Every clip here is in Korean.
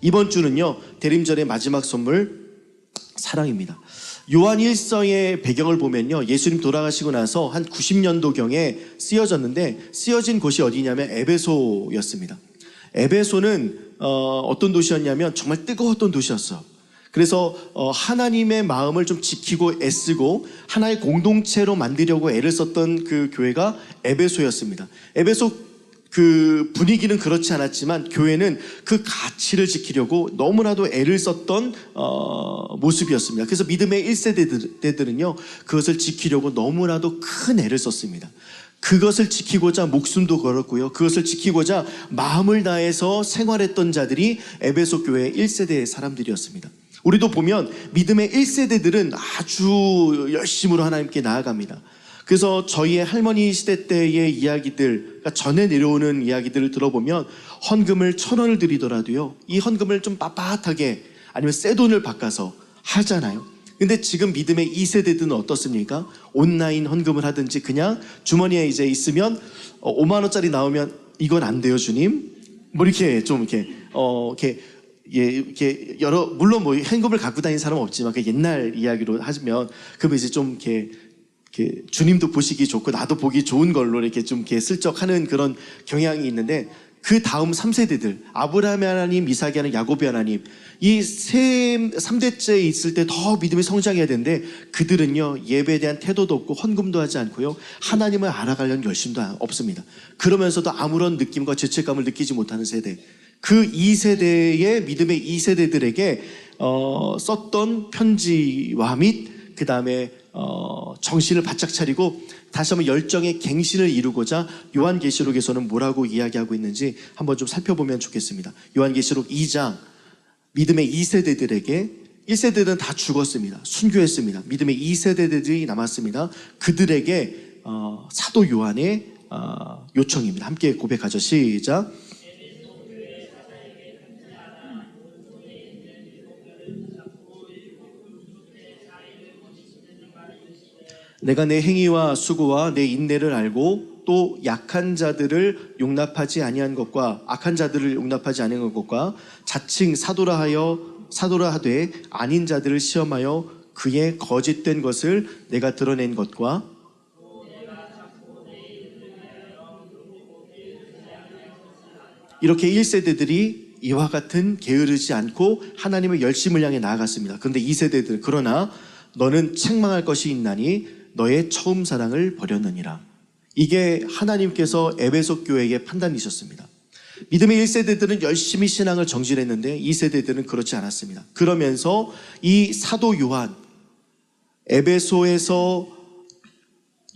이번 주는요, 대림절의 마지막 선물, 사랑입니다. 요한 1서의 배경을 보면요, 예수님 돌아가시고 나서 한 90년도경에 쓰여졌는데, 쓰여진 곳이 어디냐면 에베소였습니다. 에베소는 어떤 도시였냐면 정말 뜨거웠던 도시였어요. 그래서 하나님의 마음을 좀 지키고 애쓰고 하나의 공동체로 만들려고 애를 썼던 그 교회가 에베소였습니다. 에베소 그 분위기는 그렇지 않았지만 교회는 그 가치를 지키려고 너무나도 애를 썼던 모습이었습니다. 그래서 믿음의 1세대들은요 그것을 지키려고 너무나도 큰 애를 썼습니다. 그것을 지키고자 목숨도 걸었고요, 그것을 지키고자 마음을 다해서 생활했던 자들이 에베소 교회의 1세대의 사람들이었습니다. 우리도 보면 믿음의 1세대들은 아주 열심으로 하나님께 나아갑니다. 그래서 저희의 할머니 시대 때의 이야기들, 그러니까 전에 내려오는 이야기들을 들어보면 헌금을 1,000원을 드리더라도요, 이 헌금을 좀 빳빳하게 아니면 새 돈을 바꿔서 하잖아요. 근데 지금 믿음의 2세대들은 어떻습니까? 온라인 헌금을 하든지 그냥 주머니에 이제 있으면 5만 원짜리 나오면 이건 안 돼요, 주님. 뭐 이렇게 좀 이렇게 물론 뭐 현금을 갖고 다니는 사람은 없지만 그 옛날 이야기로 하면 그러면 이제 좀 이렇게 주님도 보시기 좋고 나도 보기 좋은 걸로 이렇게 좀 이렇게 슬쩍 하는 그런 경향이 있는데, 그 다음 3세대들, 아브라함의 하나님, 이삭의 하나님, 야곱의 하나님, 이 3대째 있을 때 더 믿음이 성장해야 되는데 그들은요 예배에 대한 태도도 없고 헌금도 하지 않고요 하나님을 알아가려는 열심도 없습니다. 그러면서도 아무런 느낌과 죄책감을 느끼지 못하는 세대, 그 2세대의 믿음의 2세대들에게 썼던 편지와 및 그 다음에 정신을 바짝 차리고 다시 한번 열정의 갱신을 이루고자 요한계시록에서는 뭐라고 이야기하고 있는지 한번 좀 살펴보면 좋겠습니다. 요한계시록 2장, 믿음의 2세대들에게, 1세대들은 다 죽었습니다. 순교했습니다. 믿음의 2세대들이 남았습니다. 그들에게 사도 요한의 요청입니다. 함께 고백하죠. 시작. 내가 내 행위와 수고와 내 인내를 알고 또 약한 자들을 용납하지 아니한 것과 악한 자들을 용납하지 아니한 것과 자칭 사도라 하되 아닌 자들을 시험하여 그의 거짓된 것을 내가 드러낸 것과 이렇게 1세대들이 이와 같은 게으르지 않고 하나님의 열심을 향해 나아갔습니다. 그런데 2세대들, 그러나 너는 책망할 것이 있나니 너의 처음 사랑을 버렸느니라. 이게 하나님께서 에베소 교회에게 판단이셨습니다. 믿음의 1세대들은 열심히 신앙을 정진했는데 2세대들은 그렇지 않았습니다. 그러면서 이 사도 요한, 에베소에서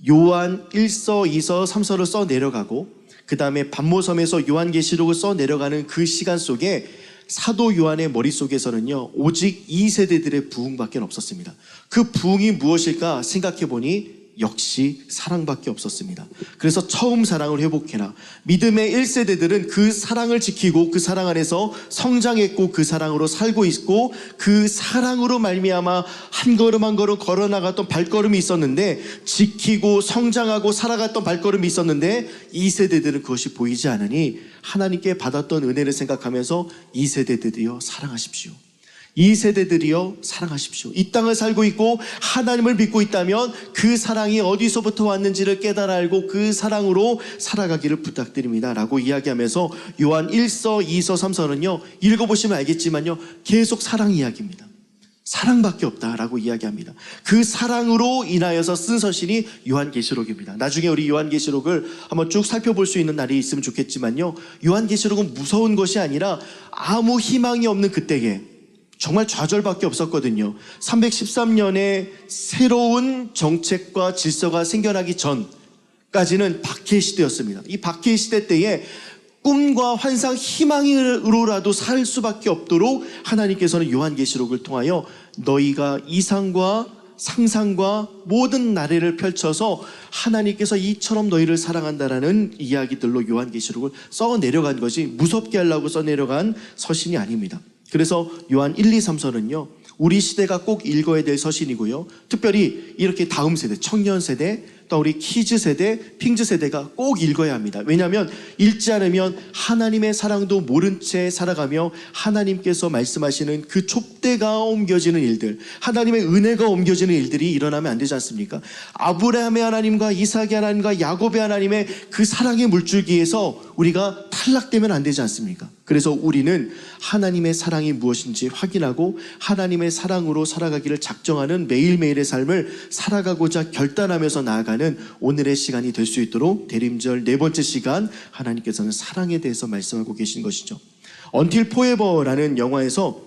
요한 1서, 2서, 3서를 써 내려가고 그 다음에 반모섬에서 요한계시록을 써 내려가는 그 시간 속에 사도 요한의 머릿속에서는요 오직 2세대들의 부흥밖에 없었습니다. 그 부흥이 무엇일까 생각해보니 역시 사랑밖에 없었습니다. 그래서 처음 사랑을 회복해라. 믿음의 1세대들은 그 사랑을 지키고 그 사랑 안에서 성장했고 그 사랑으로 살고 있고 그 사랑으로 말미암아 한 걸음 한 걸음 걸어나갔던 발걸음이 있었는데, 지키고 성장하고 살아갔던 발걸음이 있었는데 2세대들은 그것이 보이지 않으니 하나님께 받았던 은혜를 생각하면서 2세대들이여 사랑하십시오. 2세대들이여 사랑하십시오. 이 땅을 살고 있고 하나님을 믿고 있다면 그 사랑이 어디서부터 왔는지를 깨달아 알고 그 사랑으로 살아가기를 부탁드립니다 라고 이야기하면서 요한 1서, 2서, 3서는요 읽어보시면 알겠지만요 계속 사랑 이야기입니다. 사랑밖에 없다라고 이야기합니다. 그 사랑으로 인하여서 쓴 서신이 요한계시록입니다. 나중에 우리 요한계시록을 한번 쭉 살펴볼 수 있는 날이 있으면 좋겠지만요, 요한계시록은 무서운 것이 아니라 아무 희망이 없는 그때에 정말 좌절밖에 없었거든요. 313년에 새로운 정책과 질서가 생겨나기 전까지는 박해 시대였습니다. 이 박해 시대 때에 꿈과 환상, 희망으로라도 살 수밖에 없도록 하나님께서는 요한계시록을 통하여 너희가 이상과 상상과 모든 나래를 펼쳐서 하나님께서 이처럼 너희를 사랑한다라는 이야기들로 요한계시록을 써 내려간 것이, 무섭게 하려고 써 내려간 서신이 아닙니다. 그래서 요한 1, 2, 3서는요 우리 시대가 꼭 읽어야 될 서신이고요, 특별히 이렇게 다음 세대, 청년 세대, 또 우리 키즈 세대, 핑즈 세대가 꼭 읽어야 합니다. 왜냐하면 읽지 않으면 하나님의 사랑도 모른 채 살아가며 하나님께서 말씀하시는 그 촛대가 옮겨지는 일들, 하나님의 은혜가 옮겨지는 일들이 일어나면 안 되지 않습니까? 아브라함의 하나님과 이삭의 하나님과 야곱의 하나님의 그 사랑의 물줄기에서 우리가 탈락되면 안 되지 않습니까? 그래서 우리는 하나님의 사랑이 무엇인지 확인하고 하나님의 사랑으로 살아가기를 작정하는 매일매일의 삶을 살아가고자 결단하면서 나아가는 오늘의 시간이 될 수 있도록 대림절 네 번째 시간, 하나님께서는 사랑에 대해서 말씀하고 계신 것이죠. Until Forever라는 영화에서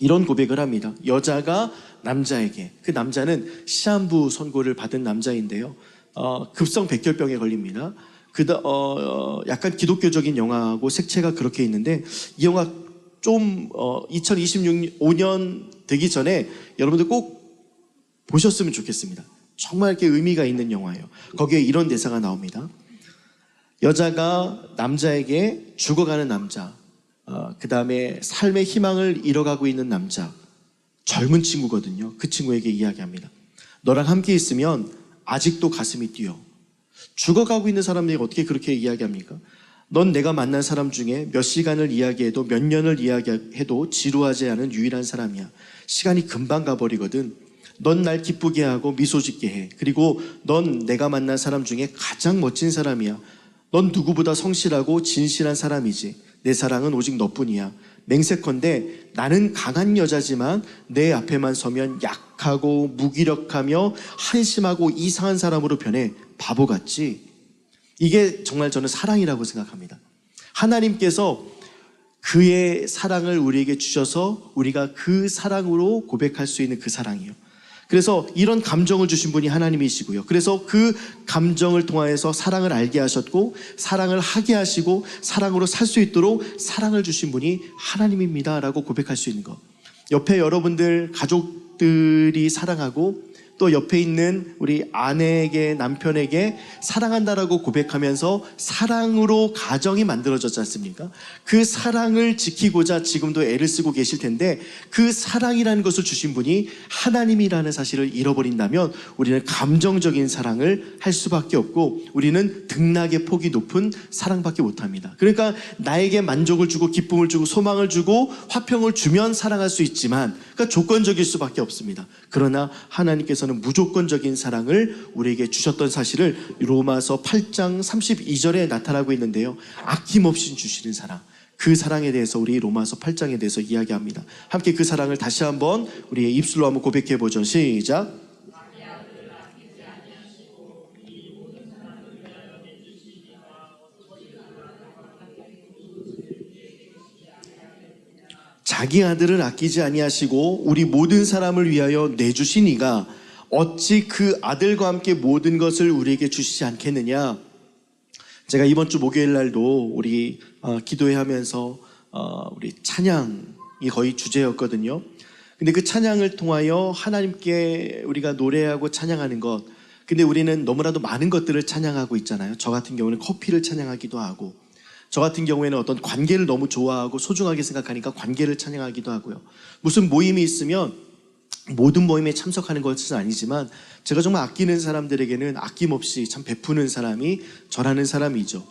이런 고백을 합니다. 여자가 남자에게, 그 남자는 시한부 선고를 받은 남자인데요, 급성 백혈병에 걸립니다. 약간 기독교적인 영화고 색채가 그렇게 있는데, 이 영화 좀 2025년 되기 전에 여러분들 꼭 보셨으면 좋겠습니다. 정말 이렇게 의미가 있는 영화예요. 거기에 이런 대사가 나옵니다. 여자가 남자에게 죽어가는 남자, 그 다음에 삶의 희망을 잃어가고 있는 남자, 젊은 친구거든요. 그 친구에게 이야기합니다. 너랑 함께 있으면 아직도 가슴이 뛰어. 죽어가고 있는 사람들이 어떻게 그렇게 이야기합니까? 넌 내가 만난 사람 중에 몇 시간을 이야기해도 몇 년을 이야기해도 지루하지 않은 유일한 사람이야. 시간이 금방 가버리거든. 넌 날 기쁘게 하고 미소 짓게 해. 그리고 넌 내가 만난 사람 중에 가장 멋진 사람이야. 넌 누구보다 성실하고 진실한 사람이지. 내 사랑은 오직 너뿐이야. 맹세컨대 나는 강한 여자지만 내 앞에만 서면 약하고 무기력하며 한심하고 이상한 사람으로 변해. 바보 같지? 이게 정말 저는 사랑이라고 생각합니다. 하나님께서 그의 사랑을 우리에게 주셔서 우리가 그 사랑으로 고백할 수 있는 그 사랑이에요. 그래서 이런 감정을 주신 분이 하나님이시고요. 그래서 그 감정을 통하여서 사랑을 알게 하셨고 사랑을 하게 하시고 사랑으로 살 수 있도록 사랑을 주신 분이 하나님입니다 라고 고백할 수 있는 것. 옆에 여러분들 가족들이 사랑하고 또 옆에 있는 우리 아내에게, 남편에게 사랑한다라고 고백하면서 사랑으로 가정이 만들어졌지 않습니까? 그 사랑을 지키고자 지금도 애를 쓰고 계실 텐데, 그 사랑이라는 것을 주신 분이 하나님이라는 사실을 잃어버린다면 우리는 감정적인 사랑을 할 수밖에 없고 우리는 등락의 폭이 높은 사랑밖에 못합니다. 그러니까 나에게 만족을 주고 기쁨을 주고 소망을 주고 화평을 주면 사랑할 수 있지만, 그러니까 조건적일 수밖에 없습니다. 그러나 하나님께서는 무조건적인 사랑을 우리에게 주셨던 사실을 로마서 8장 32절에 나타나고 있는데요, 아낌없이 주시는 사랑, 그 사랑에 대해서 우리 로마서 8장에 대해서 이야기합니다. 함께 그 사랑을 다시 한번 우리의 입술로 한번 고백해 보죠. 시작. 자기 아들을 아끼지 아니하시고 우리 모든 사람을 위하여 내주신 이가 어찌 그 아들과 함께 모든 것을 우리에게 주시지 않겠느냐. 제가 이번 주 목요일 날도 우리 기도회 하면서 우리 찬양이 거의 주제였거든요. 근데 그 찬양을 통하여 하나님께 우리가 노래하고 찬양하는 것, 근데 우리는 너무나도 많은 것들을 찬양하고 있잖아요. 저 같은 경우는 커피를 찬양하기도 하고, 저 같은 경우에는 어떤 관계를 너무 좋아하고 소중하게 생각하니까 관계를 찬양하기도 하고요. 무슨 모임이 있으면 모든 모임에 참석하는 것은 아니지만 제가 정말 아끼는 사람들에게는 아낌없이 참 베푸는 사람이 저라는 사람이죠.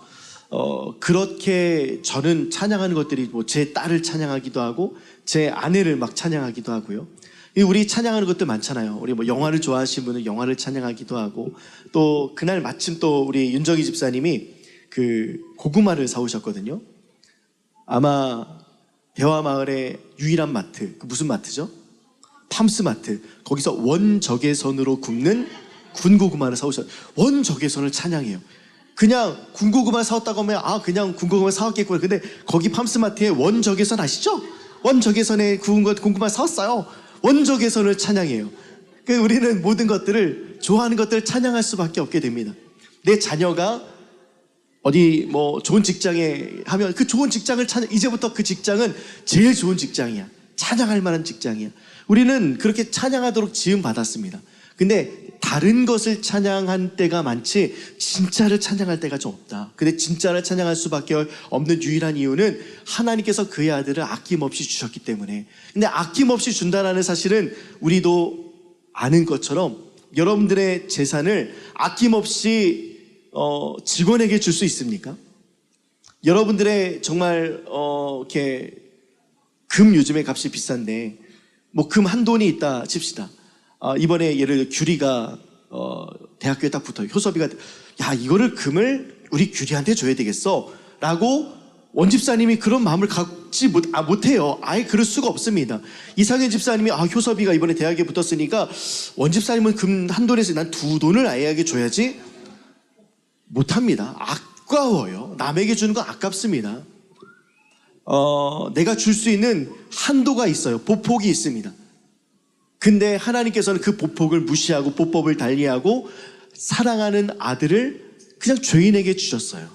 그렇게 저는 찬양하는 것들이 뭐 제 딸을 찬양하기도 하고 제 아내를 막 찬양하기도 하고요. 우리 찬양하는 것들 많잖아요. 우리 뭐 영화를 좋아하시는 분은 영화를 찬양하기도 하고, 또 그날 마침 또 우리 윤정희 집사님이 그 고구마를 사오셨거든요. 아마 대화마을의 유일한 마트, 그 무슨 마트죠? 팜스마트. 거기서 원적외선으로 굽는 군고구마를 사오셨어요. 원적외선을 찬양해요. 그냥 군고구마 사왔다고 하면 그냥 군고구마 사왔겠구나. 근데 거기 팜스마트에 원적외선 아시죠? 원적외선에 구운 것 고구마 사왔어요. 원적외선을 찬양해요. 그러니까 우리는 모든 것들을, 좋아하는 것들을 찬양할 수밖에 없게 됩니다. 내 자녀가 어디 뭐 좋은 직장에 하면 그 좋은 직장을 이제부터 그 직장은 제일 좋은 직장이야. 찬양할 만한 직장이야. 우리는 그렇게 찬양하도록 지음 받았습니다. 근데 다른 것을 찬양한 때가 많지 진짜를 찬양할 때가 좀 없다. 근데 진짜를 찬양할 수밖에 없는 유일한 이유는 하나님께서 그의 아들을 아낌없이 주셨기 때문에. 근데 아낌없이 준다라는 사실은 우리도 아는 것처럼 여러분들의 재산을 아낌없이 직원에게 줄 수 있습니까? 여러분들의 정말 이렇게 금 요즘에 값이 비싼데 뭐 금 한 돈이 있다 칩시다. 이번에 예를 들어 규리가 대학교에 딱 붙어요. 효섭이가 야 이거를 금을 우리 규리한테 줘야 되겠어 라고 원집사님이 그런 마음을 갖지 못해요. 아예 그럴 수가 없습니다. 이상현 집사님이 효섭이가 이번에 대학에 붙었으니까 원집사님은 금 한 돈에서 난 두 돈을 아이에게 줘야지 못합니다. 아까워요. 남에게 주는 건 아깝습니다. 내가 줄 수 있는 한도가 있어요. 보폭이 있습니다. 근데 하나님께서는 그 보폭을 무시하고 보법을 달리하고 사랑하는 아들을 그냥 죄인에게 주셨어요.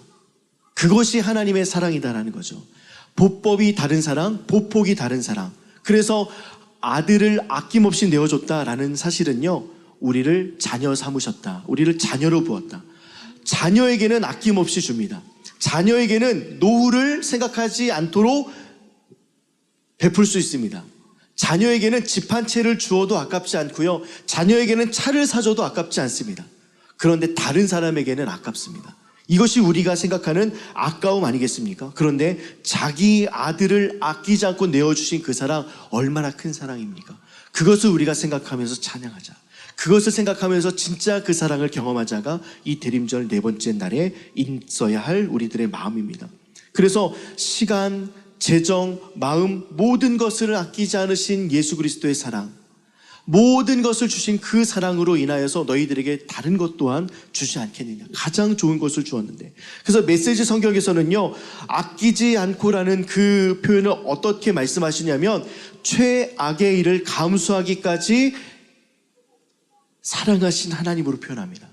그것이 하나님의 사랑이다라는 거죠. 보법이 다른 사랑, 보폭이 다른 사랑. 그래서 아들을 아낌없이 내어줬다라는 사실은요, 우리를 자녀 삼으셨다. 우리를 자녀로 부었다. 자녀에게는 아낌없이 줍니다. 자녀에게는 노후를 생각하지 않도록 베풀 수 있습니다. 자녀에게는 집 한 채를 주어도 아깝지 않고요. 자녀에게는 차를 사줘도 아깝지 않습니다. 그런데 다른 사람에게는 아깝습니다. 이것이 우리가 생각하는 아까움 아니겠습니까? 그런데 자기 아들을 아끼지 않고 내어주신 그 사랑 얼마나 큰 사랑입니까? 그것을 우리가 생각하면서 찬양하자. 그것을 생각하면서 진짜 그 사랑을 경험하자가 이 대림절 네 번째 날에 있어야 할 우리들의 마음입니다. 그래서 시간, 재정, 마음 모든 것을 아끼지 않으신 예수 그리스도의 사랑, 모든 것을 주신 그 사랑으로 인하여서 너희들에게 다른 것 또한 주지 않겠느냐. 가장 좋은 것을 주었는데. 그래서 메시지 성경에서는요, 아끼지 않고라는 그 표현을 어떻게 말씀하시냐면 최악의 일을 감수하기까지 사랑하신 하나님으로 표현합니다.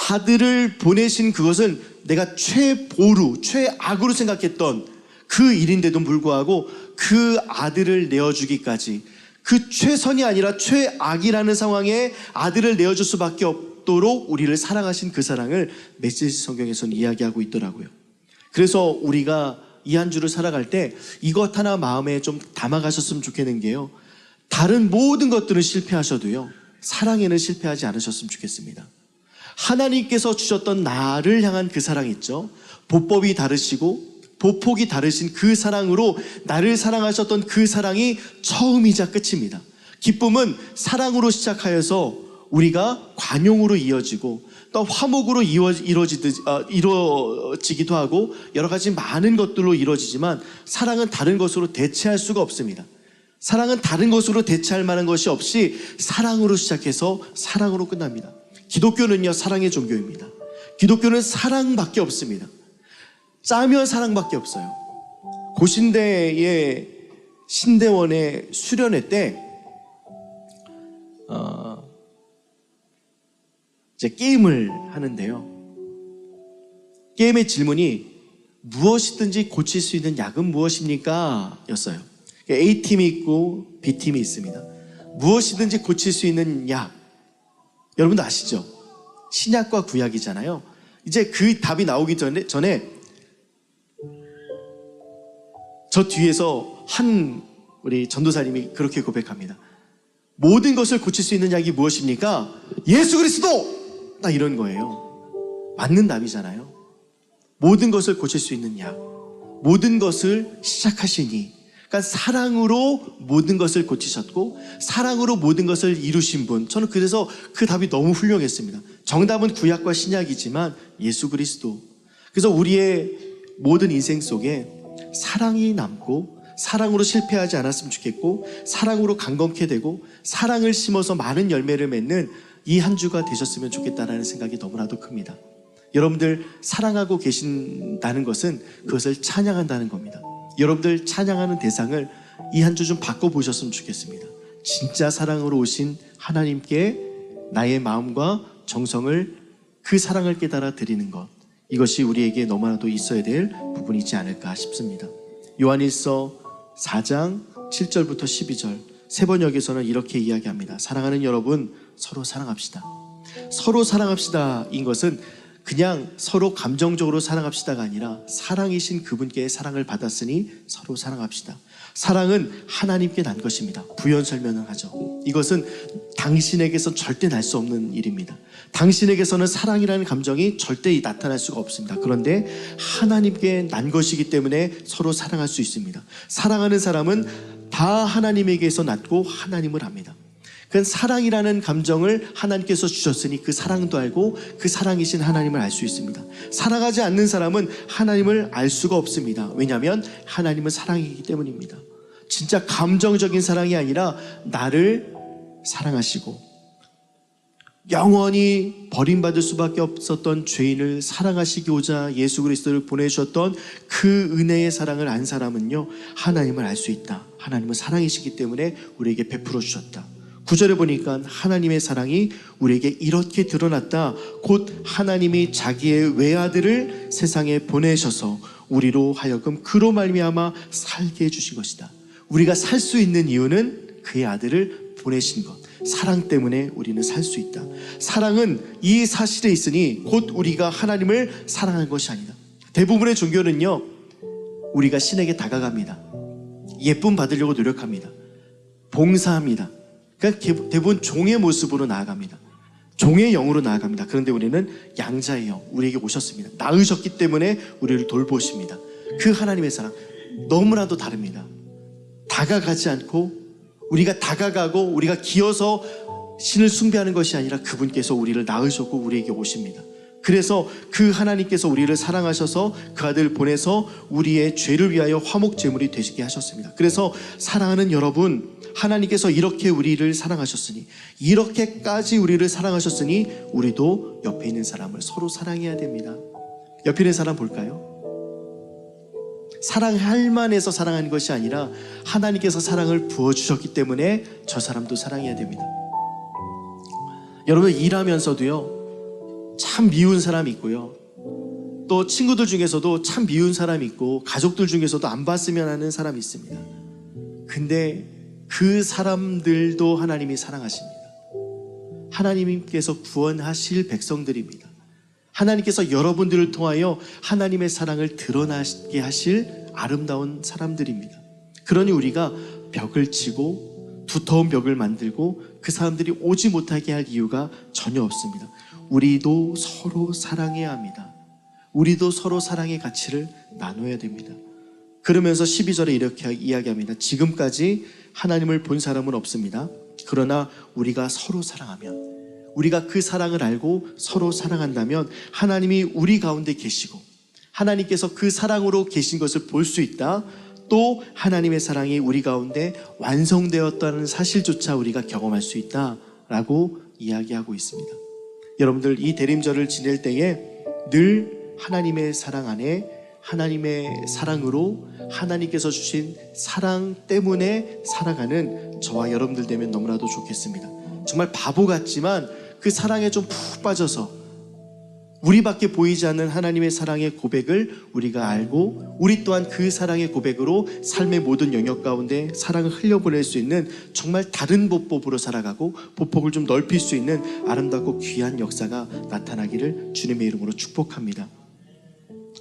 아들을 보내신 그것은 내가 최보루, 최악으로 생각했던 그 일인데도 불구하고 그 아들을 내어주기까지, 그 최선이 아니라 최악이라는 상황에 아들을 내어줄 수밖에 없도록 우리를 사랑하신 그 사랑을 메시지 성경에서는 이야기하고 있더라고요. 그래서 우리가 이 한 주를 살아갈 때 이것 하나 마음에 좀 담아가셨으면 좋겠는 게요, 다른 모든 것들은 실패하셔도요, 사랑에는 실패하지 않으셨으면 좋겠습니다. 하나님께서 주셨던 나를 향한 그 사랑 있죠. 보법이 다르시고 보폭이 다르신 그 사랑으로 나를 사랑하셨던 그 사랑이 처음이자 끝입니다. 기쁨은 사랑으로 시작하여서 우리가 관용으로 이어지고 또 화목으로 이루어지기도 하고 여러 가지 많은 것들로 이루어지지만 사랑은 다른 것으로 대체할 수가 없습니다. 사랑은 다른 것으로 대체할 만한 것이 없이 사랑으로 시작해서 사랑으로 끝납니다. 기독교는요, 사랑의 종교입니다. 기독교는 사랑밖에 없습니다. 짜면 사랑밖에 없어요. 고신대의 신대원의 수련회 때 이제 게임을 하는데요, 게임의 질문이 무엇이든지 고칠 수 있는 약은 무엇입니까? 였어요. A팀이 있고 B팀이 있습니다. 무엇이든지 고칠 수 있는 약, 여러분도 아시죠? 신약과 구약이잖아요. 이제 그 답이 나오기 전에 저 뒤에서 우리 전도사님이 그렇게 고백합니다. 모든 것을 고칠 수 있는 약이 무엇입니까? 예수 그리스도! 딱 이런 거예요. 맞는 답이잖아요. 모든 것을 고칠 수 있는 약, 모든 것을 시작하시니, 그러니까 사랑으로 모든 것을 고치셨고 사랑으로 모든 것을 이루신 분, 저는 그래서 그 답이 너무 훌륭했습니다. 정답은 구약과 신약이지만 예수 그리스도. 그래서 우리의 모든 인생 속에 사랑이 남고 사랑으로 실패하지 않았으면 좋겠고 사랑으로 강건케 되고 사랑을 심어서 많은 열매를 맺는 이 한 주가 되셨으면 좋겠다는 생각이 너무나도 큽니다. 여러분들 사랑하고 계신다는 것은 그것을 찬양한다는 겁니다. 여러분들 찬양하는 대상을 이 한 주 좀 바꿔보셨으면 좋겠습니다. 진짜 사랑으로 오신 하나님께 나의 마음과 정성을, 그 사랑을 깨달아 드리는 것, 이것이 우리에게 너무나도 있어야 될 부분이지 않을까 싶습니다. 요한일서 4장 7절부터 12절 세번역에서는 이렇게 이야기합니다. 사랑하는 여러분, 서로 사랑합시다. 서로 사랑합시다 인 것은 그냥 서로 감정적으로 사랑합시다가 아니라 사랑이신 그분께 사랑을 받았으니 서로 사랑합시다. 사랑은 하나님께 난 것입니다. 부연 설명을 하죠. 이것은 당신에게서 절대 날 수 없는 일입니다. 당신에게서는 사랑이라는 감정이 절대 나타날 수가 없습니다. 그런데 하나님께 난 것이기 때문에 서로 사랑할 수 있습니다. 사랑하는 사람은 다 하나님에게서 났고 하나님을 압니다. 그 사랑이라는 감정을 하나님께서 주셨으니 그 사랑도 알고 그 사랑이신 하나님을 알 수 있습니다. 사랑하지 않는 사람은 하나님을 알 수가 없습니다. 왜냐하면 하나님은 사랑이기 때문입니다. 진짜 감정적인 사랑이 아니라 나를 사랑하시고 영원히 버림받을 수밖에 없었던 죄인을 사랑하시고자 예수 그리스도를 보내주셨던 그 은혜의 사랑을 안 사람은요, 하나님을 알 수 있다. 하나님은 사랑이시기 때문에 우리에게 베풀어 주셨다. 9절에 보니까 하나님의 사랑이 우리에게 이렇게 드러났다. 곧 하나님이 자기의 외아들을 세상에 보내셔서 우리로 하여금 그로 말미암아 살게 해주신 것이다. 우리가 살 수 있는 이유는 그의 아들을 보내신 것, 사랑 때문에 우리는 살 수 있다. 사랑은 이 사실에 있으니 곧 우리가 하나님을 사랑한 것이 아니다. 대부분의 종교는요, 우리가 신에게 다가갑니다. 예쁨 받으려고 노력합니다. 봉사합니다. 그러니까 대부분 종의 모습으로 나아갑니다. 종의 영으로 나아갑니다. 그런데 우리는 양자의 영, 우리에게 오셨습니다. 낳으셨기 때문에 우리를 돌보십니다. 그 하나님의 사랑 너무나도 다릅니다. 다가가지 않고 우리가 다가가고 우리가 기어서 신을 숭배하는 것이 아니라 그분께서 우리를 낳으셨고 우리에게 오십니다. 그래서 그 하나님께서 우리를 사랑하셔서 그 아들을 보내서 우리의 죄를 위하여 화목 제물이 되시게 하셨습니다. 그래서 사랑하는 여러분, 하나님께서 이렇게 우리를 사랑하셨으니, 이렇게까지 우리를 사랑하셨으니 우리도 옆에 있는 사람을 서로 사랑해야 됩니다. 옆에 있는 사람 볼까요? 사랑할 만해서 사랑하는 것이 아니라 하나님께서 사랑을 부어주셨기 때문에 저 사람도 사랑해야 됩니다. 여러분, 일하면서도요, 참 미운 사람이 있고요, 또 친구들 중에서도 참 미운 사람이 있고 가족들 중에서도 안 봤으면 하는 사람이 있습니다. 근데 그 사람들도 하나님이 사랑하십니다. 하나님께서 구원하실 백성들입니다. 하나님께서 여러분들을 통하여 하나님의 사랑을 드러나게 하실 아름다운 사람들입니다. 그러니 우리가 벽을 치고 두터운 벽을 만들고 그 사람들이 오지 못하게 할 이유가 전혀 없습니다. 우리도 서로 사랑해야 합니다. 우리도 서로 사랑의 가치를 나눠야 됩니다. 그러면서 12절에 이렇게 이야기합니다. 지금까지 하나님을 본 사람은 없습니다. 그러나 우리가 서로 사랑하면, 우리가 그 사랑을 알고 서로 사랑한다면 하나님이 우리 가운데 계시고 하나님께서 그 사랑으로 계신 것을 볼 수 있다. 또 하나님의 사랑이 우리 가운데 완성되었다는 사실조차 우리가 경험할 수 있다라고 이야기하고 있습니다. 여러분들, 이 대림절을 지낼 때에 늘 하나님의 사랑 안에, 하나님의 사랑으로 하나님께서 주신 사랑 때문에 살아가는 저와 여러분들 되면 너무나도 좋겠습니다. 정말 바보 같지만 그 사랑에 좀 푹 빠져서 우리밖에 보이지 않는 하나님의 사랑의 고백을 우리가 알고 우리 또한 그 사랑의 고백으로 삶의 모든 영역 가운데 사랑을 흘려보낼 수 있는 정말 다른 보법으로 살아가고 보폭을 좀 넓힐 수 있는 아름답고 귀한 역사가 나타나기를 주님의 이름으로 축복합니다.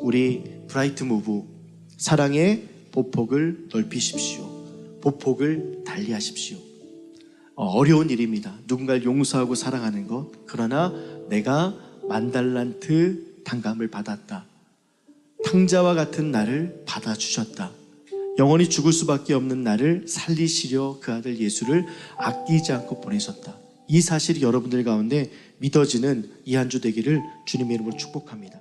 우리 브라이트 무브, 사랑의 보폭을 넓히십시오. 보폭을 달리하십시오. 어려운 일입니다. 누군가를 용서하고 사랑하는 것. 그러나 내가 만달란트 탕감을 받았다. 탕자와 같은 나를 받아주셨다. 영원히 죽을 수밖에 없는 나를 살리시려 그 아들 예수를 아끼지 않고 보내셨다. 이 사실이 여러분들 가운데 믿어지는 이 한 주 되기를 주님의 이름으로 축복합니다.